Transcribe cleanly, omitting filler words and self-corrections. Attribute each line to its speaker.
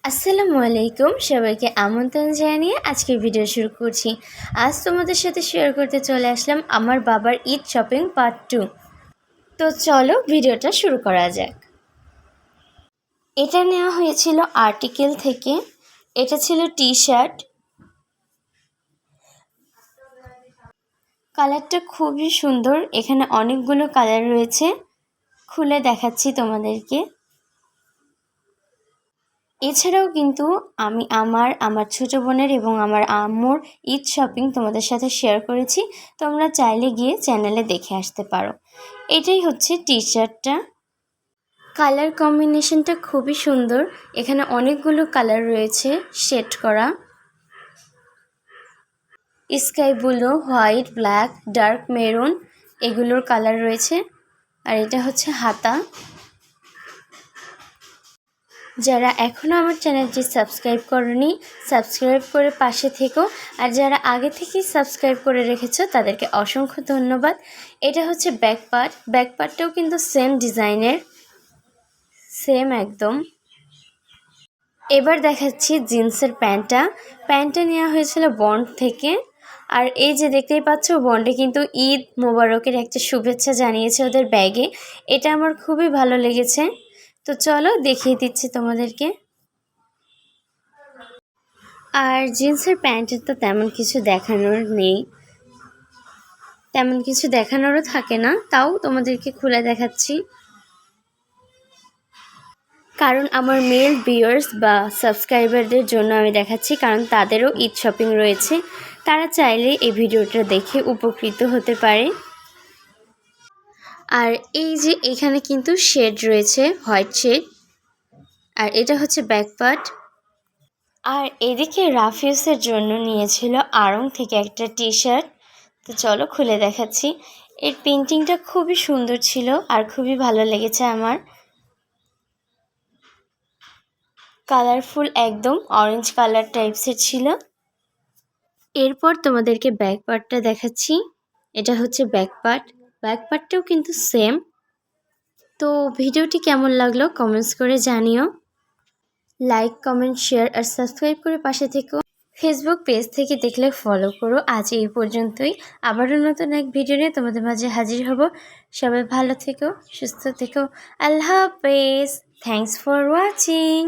Speaker 1: আসসালামু আলাইকুম, সবাইকে আমন্ত্রণ জানিয়ে আজকের ভিডিও শুরু করছি। আজ তোমাদের সাথে শেয়ার করতে চলে আসলাম আমার বাবার ঈদ শপিং পার্ট 2। তো চলো ভিডিওটা শুরু করা যাক। এটা নেওয়া হয়েছিল আর্টিকেল থেকে। এটা ছিল টি শার্ট। কালারটা খুবই সুন্দর, এখানে অনেকগুলো কালার রয়েছে, খুলে দেখাচ্ছি তোমাদেরকে। এছাড়াও কিন্তু আমি আমার ছোটো বোনের এবং আমার আম্মুর ঈদ শপিং তোমাদের সাথে শেয়ার করেছি। তোমরা চাইলে গিয়ে চ্যানেলে দেখে আসতে পারো। এটাই হচ্ছে টি শার্টটা। কালার কম্বিনেশনটা খুবই সুন্দর, এখানে অনেকগুলো কালার রয়েছে শেড করা। Sky blue, white, black, dark maroon এগুলোর কালার রয়েছে। আর এটা হচ্ছে হাতা। যারা এখনও আমার চ্যানেলটি সাবস্ক্রাইব করনি, সাবস্ক্রাইব করে পাশে থেকো। আর যারা আগে থেকেই সাবস্ক্রাইব করে রেখেছো তাদেরকে অসংখ্য ধন্যবাদ। এটা হচ্ছে ব্যাক পার্টটাও কিন্তু সেম ডিজাইনের, সেম একদম। এবার দেখাচ্ছি জিন্সের প্যান্টটা নেওয়া হয়েছিল বন্ড থেকে। আর এই যে দেখতেই পাচ্ছ, বন্ডে কিন্তু ঈদ মোবারকের একটা শুভেচ্ছা জানিয়েছে ওদের ব্যাগে। এটা আমার খুবই ভালো লেগেছে। তো চলো দেখিয়ে দিচ্ছি তোমাদেরকে। আর জিন্সের প্যান্টের তো তেমন কিছু দেখানোর নেই, তেমন কিছু দেখানোরও থাকে না, তাও তোমাদেরকে খুলে দেখাচ্ছি। কারণ আমার মেল ভিউয়ার্স বা সাবস্ক্রাইবারদের জন্য আমি দেখাচ্ছি, কারণ তাদেরও ঈদ শপিং রয়েছে, তারা চাইলে এই ভিডিওটা দেখে উপকৃত হতে পারে। আর এই যে এখানে কিন্তু শেড রয়েছে, হোয়াইট শেড। আর এটা হচ্ছে ব্যাক পার্ট। আর এদিকে রাফিউসের জন্য নিয়েছিল আড়ং থেকে একটা টি শার্ট। তো চলো খুলে দেখাচ্ছি। এর প্রিন্টিংটা খুবই সুন্দর ছিল আর খুবই ভালো লেগেছে আমার। কালারফুল, একদম অরেঞ্জ কালার টাইপসের ছিল। এরপর তোমাদেরকে ব্যাক পার্টটা দেখাচ্ছি। এটা হচ্ছে ব্যাক পার্টটাও কিন্তু সেম। তো ভিডিওটি কেমন লাগলো কমেন্টস করে জানিও। লাইক, কমেন্ট, শেয়ার আর সাবস্ক্রাইব করে পাশে থেকো। ফেসবুক পেজ থেকে দেখলে ফলো করো। আজ এই পর্যন্তই, আবারও নতুন এক ভিডিও নিয়ে তোমাদের মাঝে হাজির হব। সবাই ভালো থেকো, সুস্থ থেকো। আল্লাহ হাফেজ। Thanks for watching.